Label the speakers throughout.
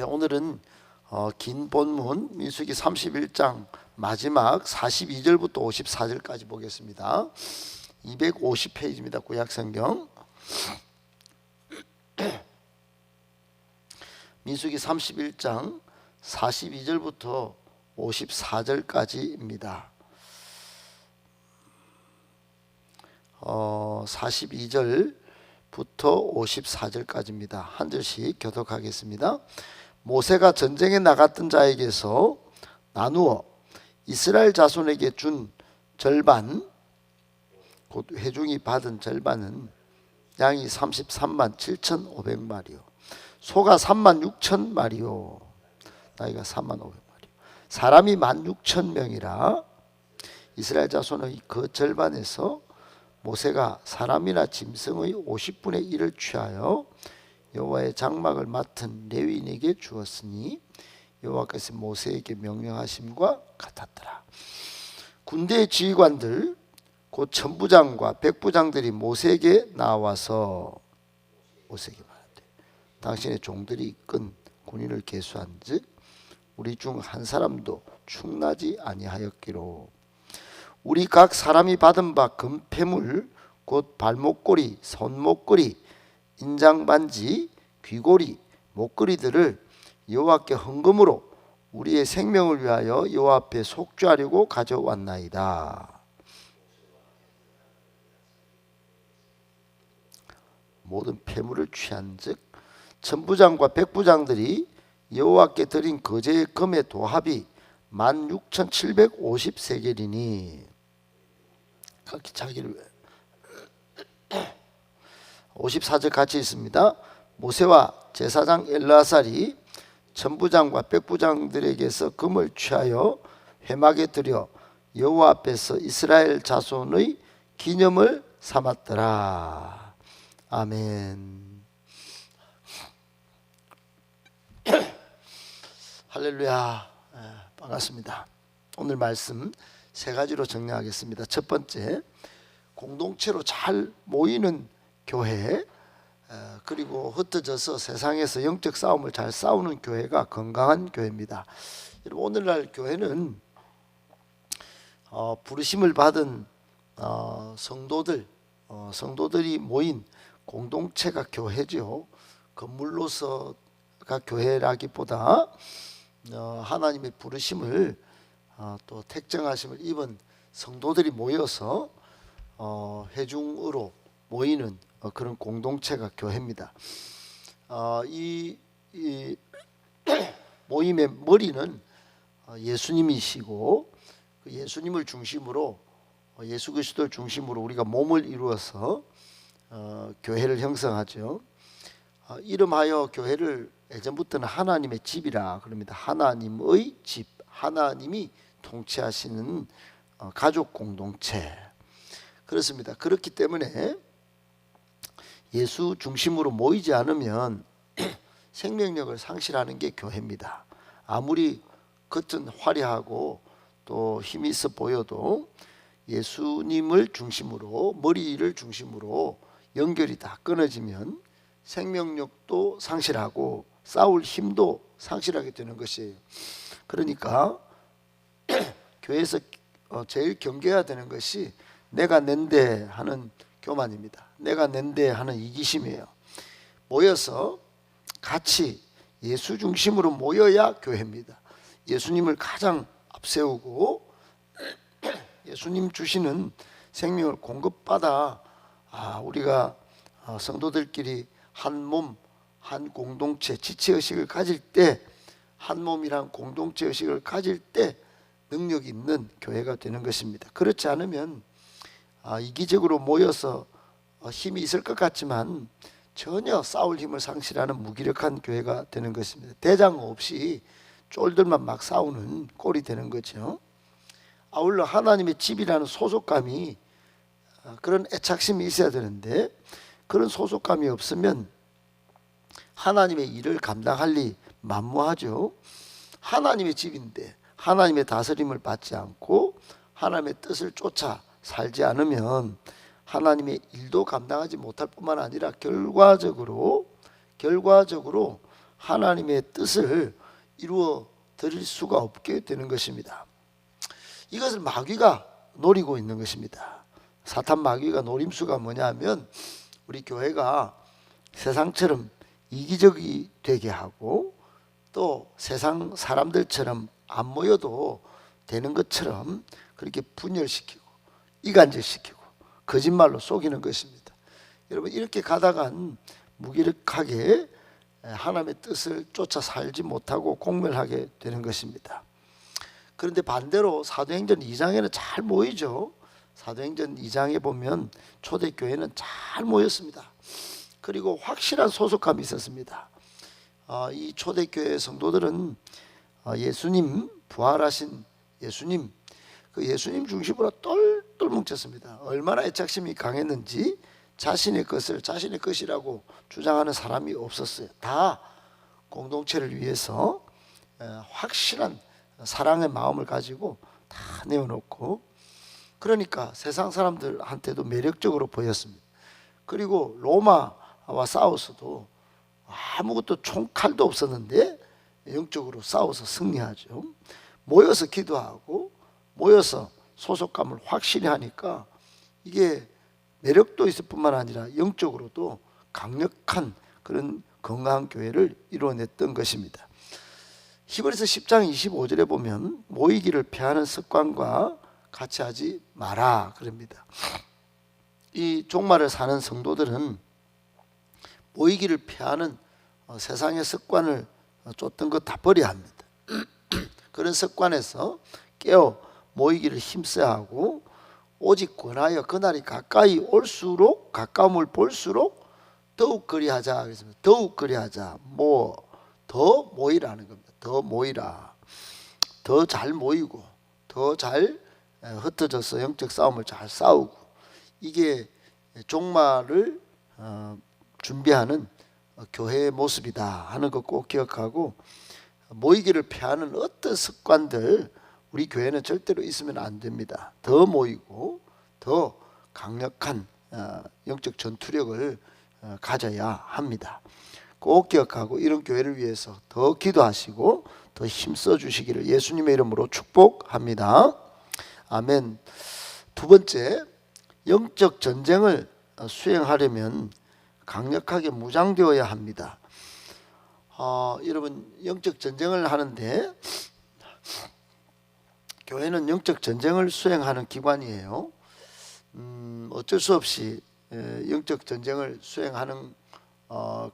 Speaker 1: 오늘은 긴 본문 민수기 31장 마지막 42절부터 54절까지 보겠습니다. 250페이지입니다. 구약성경 민수기 31장 42절부터 54절까지입니다. 42절부터 54절까지입니다. 한 절씩 교독하겠습니다. 모세가 전쟁에 나갔던 자에게서 나누어 이스라엘 자손에게 준 절반, 곧 회중이 받은 절반은 양이 33만 7,500마리요 소가 3만 6천 마리요 나이가 3만 500마리요 사람이 16,000명이라 이스라엘 자손의 그 절반에서 모세가 사람이나 짐승의 50분의 1을 취하여 여호와의 장막을 맡은 레위인에게 주었으니 여호와께서 모세에게 명령하심과 같았더라. 군대의 지휘관들 곧 천부장과 백부장들이 모세에게 나와서 모세에게 말하되 당신의 종들이 이끈 군인을 계수한즉 우리 중 한 사람도 충나지 아니하였기로 우리 각 사람이 받은 바 금패물 곧 발목걸이, 손목걸이, 인장반지, 귀고리, 목걸이들을 여호와께 헌금으로 우리의 생명을 위하여 여호와 앞에 속죄하려고 가져왔나이다. 모든 패물을 취한즉 천부장과 백부장들이 여호와께 드린 거제의 금의 도합이 16,750세겔이니 각기 자기를 54절 같이 있습니다. 모세와 제사장 엘르아살이 천부장과 백부장들에게서 금을 취하여 회막에 들여 여호와 앞에서 이스라엘 자손의 기념을 삼았더라. 아멘. 할렐루야. 반갑습니다. 오늘 말씀 세 가지로 정리하겠습니다. 첫 번째, 공동체로 잘 모이는 교회, 그리고 흩어져서 세상에서 영적 싸움을 잘 싸우는 교회가 건강한 교회입니다. 여러분, 오늘날 교회는 부르심을 받은 성도들이 모인 공동체가 교회죠. 건물로서가 교회라기보다 하나님의 부르심을 또 택정하심을 입은 성도들이 모여서 회중으로 모이는 그런 공동체가 교회입니다. 이 모임의 머리는 예수님이시고 그 예수님을 중심으로 예수 그리스도를 중심으로 우리가 몸을 이루어서 교회를 형성하죠. 이름하여 교회를 예전부터는 하나님의 집이라 그럽니다. 하나님의 집, 하나님이 통치하시는 가족 공동체. 그렇습니다. 그렇기 때문에 예수 중심으로 모이지 않으면 생명력을 상실하는 게 교회입니다. 아무리 겉은 화려하고 또 힘이 있어 보여도 예수님을 중심으로, 머리를 중심으로 연결이 다 끊어지면 생명력도 상실하고 싸울 힘도 상실하게 되는 것이에요. 그러니까 교회에서 제일 경계해야 되는 것이 내가 낸데 하는 교만입니다. 내가 낸데 하는 이기심이에요. 모여서 같이 예수 중심으로 모여야 교회입니다. 예수님을 가장 앞세우고 예수님 주시는 생명을 공급받아 우리가 성도들끼리 한 몸, 한 공동체, 지체의식을 가질 때, 한 몸이란 공동체의식을 가질 때 능력 있는 교회가 되는 것입니다. 그렇지 않으면 이기적으로 모여서 힘이 있을 것 같지만 전혀 싸울 힘을 상실하는 무기력한 교회가 되는 것입니다. 대장 없이 쫄들만 막 싸우는 꼴이 되는 거죠. 아울러 하나님의 집이라는 소속감이 그런 애착심이 있어야 되는데 그런 소속감이 없으면 하나님의 일을 감당할 리 만무하죠. 하나님의 집인데 하나님의 다스림을 받지 않고 하나님의 뜻을 쫓아 살지 않으면 하나님의 일도 감당하지 못할 뿐만 아니라 결과적으로 하나님의 뜻을 이루어 드릴 수가 없게 되는 것입니다. 이것을 마귀가 노리고 있는 것입니다. 사탄 마귀가 노림수가 뭐냐면 우리 교회가 세상처럼 이기적이 되게 하고 또 세상 사람들처럼 안 모여도 되는 것처럼 그렇게 분열시키고 이간질시키고 거짓말로 속이는 것입니다. 여러분, 이렇게 가다간 무기력하게 하나님의 뜻을 쫓아 살지 못하고 공멸하게 되는 것입니다. 그런데 반대로 사도행전 2장에는 잘 모이죠. 사도행전 2장에 보면 초대교회는 잘 모였습니다. 그리고 확실한 소속감이 있었습니다. 이 초대교회 성도들은 예수님, 부활하신 예수님, 그 예수님 중심으로 똘똘 뭉쳤습니다. 얼마나 애착심이 강했는지 자신의 것을 자신의 것이라고 주장하는 사람이 없었어요. 다 공동체를 위해서 확실한 사랑의 마음을 가지고 다 내어놓고, 그러니까 세상 사람들한테도 매력적으로 보였습니다. 그리고 로마와 싸워서도 아무것도 총칼도 없었는데 영적으로 싸워서 승리하죠. 모여서 기도하고 모여서 소속감을 확실히 하니까 이게 매력도 있을 뿐만 아니라 영적으로도 강력한 그런 건강한 교회를 이루어냈던 것입니다. 히브리서 10장 25절에 보면 모이기를 피하는 습관과 같이 하지 마라 그럽니다. 이 종말을 사는 성도들은 모이기를 피하는 세상의 습관을 쫓던 것 다 버려야 합니다. 그런 습관에서 깨어 모이기를 힘써야 하고, 오직 권하여 그날이 가까이 올수록 가까움을 볼수록 더욱 그리하자. 그래서 더욱 그리하자, 더 모이라는 겁니다. 더 모이라, 더 잘 모이고 더 잘 흩어져서 영적 싸움을 잘 싸우고, 이게 종말을 준비하는 교회의 모습이다 하는 거 꼭 기억하고, 모이기를 피하는 어떤 습관들 우리 교회는 절대로 있으면 안 됩니다. 더 모이고 더 강력한 영적 전투력을 가져야 합니다. 꼭 기억하고 이런 교회를 위해서 더 기도하시고 더 힘써 주시기를 예수님의 이름으로 축복합니다. 아멘. 두 번째, 영적 전쟁을 수행하려면 강력하게 무장되어야 합니다. 여러분, 영적 전쟁을 하는데 교회는 영적 전쟁을 수행하는 기관이에요. 어쩔 수 없이 영적 전쟁을 수행하는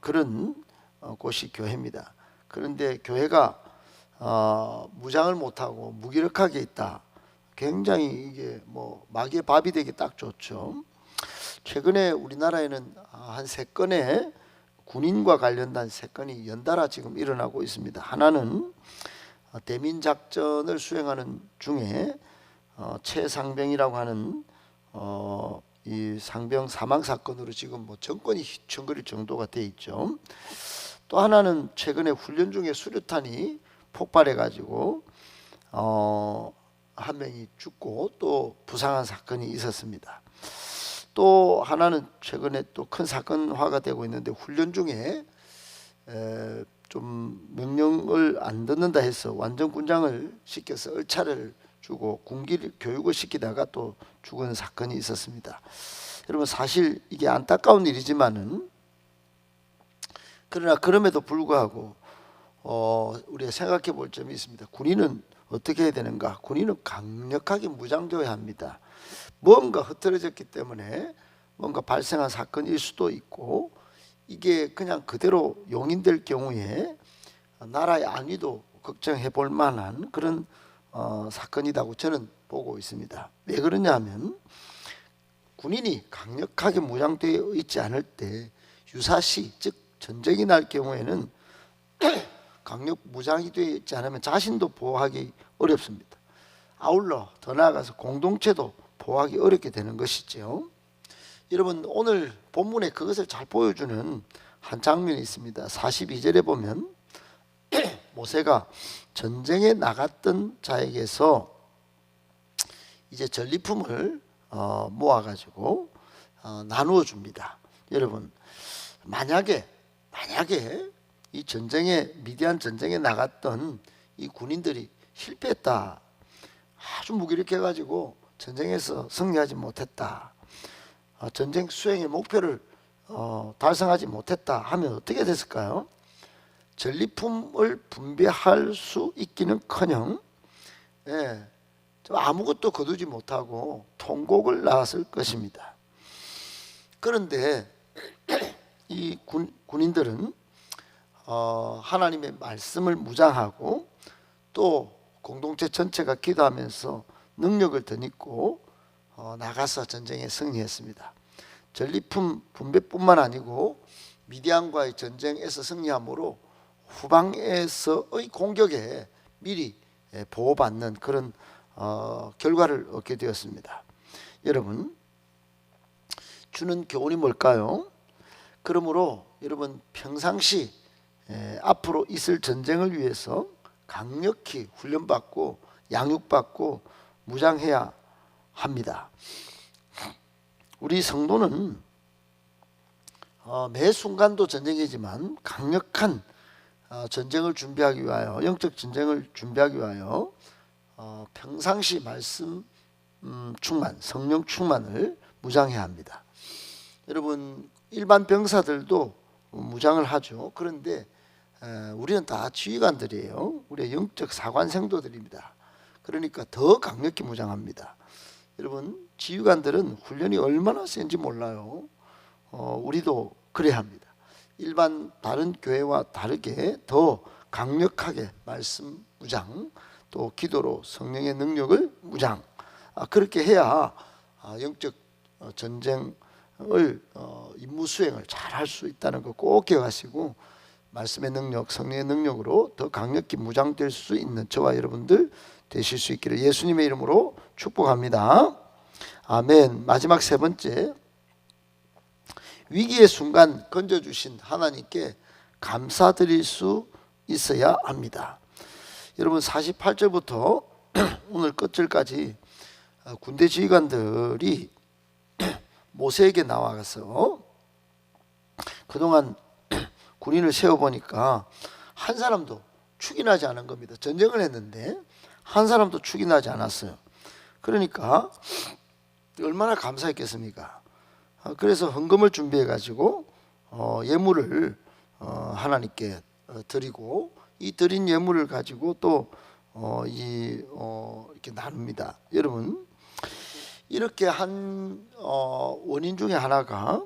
Speaker 1: 그런 곳이 교회입니다. 그런데 교회가 무장을 못하고 무기력하게 있다, 굉장히 이게 마귀의 밥이 되기 딱 좋죠. 최근에 우리나라에는 한 3건의 군인과 관련된 3건이 연달아 지금 일어나고 있습니다. 하나는 대민작전을 수행하는 중에 최상병이라고 하는 이 상병 사망 사건으로 지금 정권이 휘청거릴 정도가 돼 있죠. 또 하나는 최근에 훈련 중에 수류탄이 폭발해 가지고 한 명이 죽고 또 부상한 사건이 있었습니다. 또 하나는 최근에 또 큰 사건화가 되고 있는데, 훈련 중에 좀 명령을 안 듣는다 해서 완전 군장을 시켜서 얼차를 주고 군기 교육을 시키다가 또 죽은 사건이 있었습니다. 여러분, 사실 이게 안타까운 일이지만은, 그러나 그럼에도 불구하고 우리가 생각해 볼 점이 있습니다. 군인은 어떻게 해야 되는가? 군인은 강력하게 무장되어야 합니다. 뭔가 흐트러졌기 때문에 뭔가 발생한 사건일 수도 있고, 이게 그냥 그대로 용인될 경우에 나라의 안위도 걱정해 볼 만한 그런 사건이라고 저는 보고 있습니다. 왜 그러냐 하면, 군인이 강력하게 무장되어 있지 않을 때 유사시, 즉 전쟁이 날 경우에는 강력 무장이 되어 있지 않으면 자신도 보호하기 어렵습니다. 아울러 더 나아가서 공동체도 보호하기 어렵게 되는 것이죠. 여러분, 오늘 본문에 그것을 잘 보여주는 한 장면이 있습니다. 42절에 보면 모세가 전쟁에 나갔던 자에게서 이제 전리품을 모아가지고 나누어 줍니다. 여러분, 만약에 이 전쟁에 미디안 전쟁에 나갔던 이 군인들이 실패했다. 아주 무기력해가지고 전쟁에서 승리하지 못했다. 전쟁 수행의 목표를 달성하지 못했다 하면 어떻게 됐을까요? 전리품을 분배할 수 있기는커녕 아무것도 거두지 못하고 통곡을 낳았을 것입니다. 그런데 이 군인들은 하나님의 말씀을 무장하고 또 공동체 전체가 기도하면서 능력을 덧입고 나가서 전쟁에 승리했습니다. 전리품 분배뿐만 아니고 미디안과의 전쟁에서 승리함으로 후방에서의 공격에 미리 보호받는 그런 결과를 얻게 되었습니다. 여러분, 주는 교훈이 뭘까요? 그러므로 여러분 평상시 앞으로 있을 전쟁을 위해서 강력히 훈련받고 양육받고 무장해야 합니다. 우리 성도는 매 순간도 전쟁이지만 강력한 전쟁을 준비하기 위하여, 영적 전쟁을 준비하기 위하여 평상시 말씀 충만, 성령 충만을 무장해야 합니다. 여러분, 일반 병사들도 무장을 하죠. 그런데 우리는 다 지휘관들이에요. 우리의 영적 사관생도들입니다. 그러니까 더 강력히 무장합니다. 여러분, 지휘관들은 훈련이 얼마나 센지 몰라요. 우리도 그래야 합니다. 일반 다른 교회와 다르게 더 강력하게 말씀 무장, 또 기도로 성령의 능력을 무장, 그렇게 해야 영적 전쟁을 임무 수행을 잘 할 수 있다는 거 꼭 기억하시고, 말씀의 능력, 성령의 능력으로 더 강력히 무장될 수 있는 저와 여러분들 되실 수 있기를 예수님의 이름으로 축복합니다. 아멘. 마지막 세 번째, 위기의 순간 건져주신 하나님께 감사드릴 수 있어야 합니다. 여러분, 48절부터 오늘 끝절까지 군대 지휘관들이 모세에게 나와서 그동안 군인을 세워보니까 한 사람도 축인하지 않은 겁니다. 전쟁을 했는데 한 사람도 축인하지 않았어요. 그러니까 얼마나 감사했겠습니까? 그래서 헌금을 준비해 가지고 예물을 하나님께 드리고, 이 드린 예물을 가지고 또 이렇게 나눕니다. 여러분, 이렇게 한 원인 중에 하나가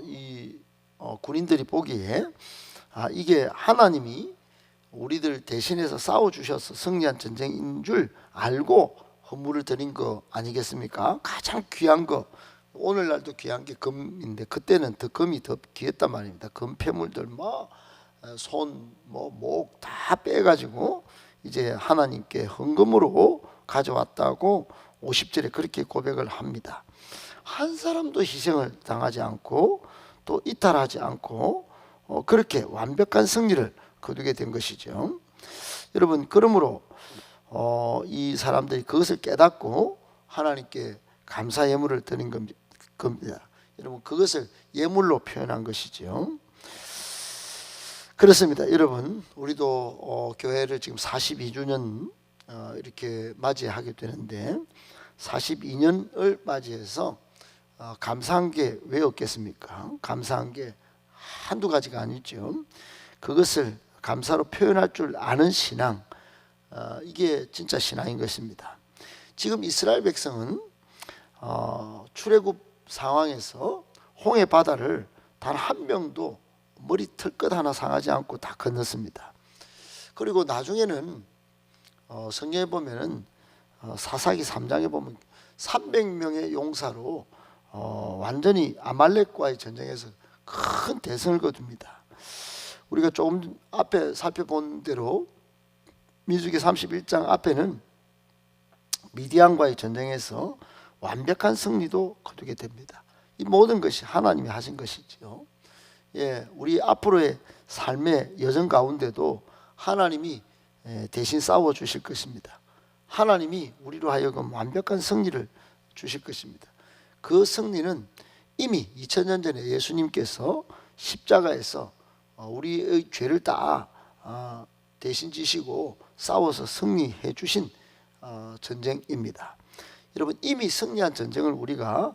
Speaker 1: 이 군인들이 보기에 이게 하나님이 우리들 대신해서 싸워주셔서 승리한 전쟁인 줄 알고 헌물을 드린 거 아니겠습니까? 가장 귀한 거, 오늘날도 귀한 게 금인데 그때는 더 금이 더 귀했단 말입니다. 금 폐물들 손, 목 다 빼가지고 이제 하나님께 헌금으로 가져왔다고 50절에 그렇게 고백을 합니다. 한 사람도 희생을 당하지 않고 또 이탈하지 않고 그렇게 완벽한 승리를 거두게 된 것이죠. 여러분, 그러므로 이 사람들이 그것을 깨닫고 하나님께 감사 예물을 드린 겁니다. 여러분, 그것을 예물로 표현한 것이죠. 그렇습니다. 여러분, 우리도 교회를 지금 42주년 이렇게 맞이하게 되는데 42년을 맞이해서 감사한 게 왜 없겠습니까? 감사한 게 한두 가지가 아니죠. 그것을 감사로 표현할 줄 아는 신앙, 이게 진짜 신앙인 것입니다. 지금 이스라엘 백성은 출애굽 상황에서 홍해 바다를 단 한 명도 머리 털끝 하나 상하지 않고 다 건넜습니다. 그리고 나중에는 성경에 보면은 사사기 3장에 보면 300명의 용사로 완전히 아말렉과의 전쟁에서 큰 대승을 거둡니다. 우리가 조금 앞에 살펴본 대로 민수기 31장 앞에는 미디안과의 전쟁에서 완벽한 승리도 거두게 됩니다. 이 모든 것이 하나님이 하신 것이죠. 우리 앞으로의 삶의 여정 가운데도 하나님이 대신 싸워 주실 것입니다. 하나님이 우리로 하여금 완벽한 승리를 주실 것입니다. 그 승리는 이미 2000년 전에 예수님께서 십자가에서 우리의 죄를 다 대신 지시고 싸워서 승리해 주신 전쟁입니다. 여러분, 이미 승리한 전쟁을 우리가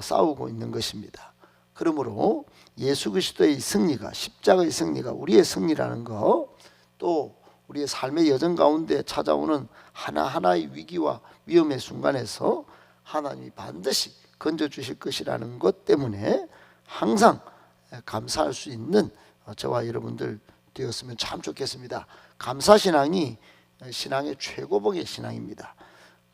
Speaker 1: 싸우고 있는 것입니다. 그러므로 예수 그리스도의 승리가, 십자가의 승리가 우리의 승리라는 것, 또 우리의 삶의 여정 가운데 찾아오는 하나하나의 위기와 위험의 순간에서 하나님이 반드시 건져주실 것이라는 것 때문에 항상 감사할 수 있는 저와 여러분들 되었으면 참 좋겠습니다. 감사신앙이 신앙의 최고봉의 신앙입니다.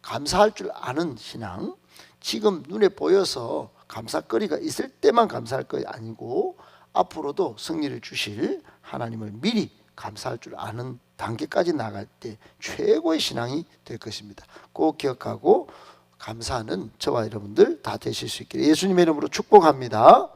Speaker 1: 감사할 줄 아는 신앙, 지금 눈에 보여서 감사거리가 있을 때만 감사할 것이 아니고 앞으로도 승리를 주실 하나님을 미리 감사할 줄 아는 단계까지 나갈 때 최고의 신앙이 될 것입니다. 꼭 기억하고 감사하는 저와 여러분들 다 되실 수 있기를 예수님의 이름으로 축복합니다.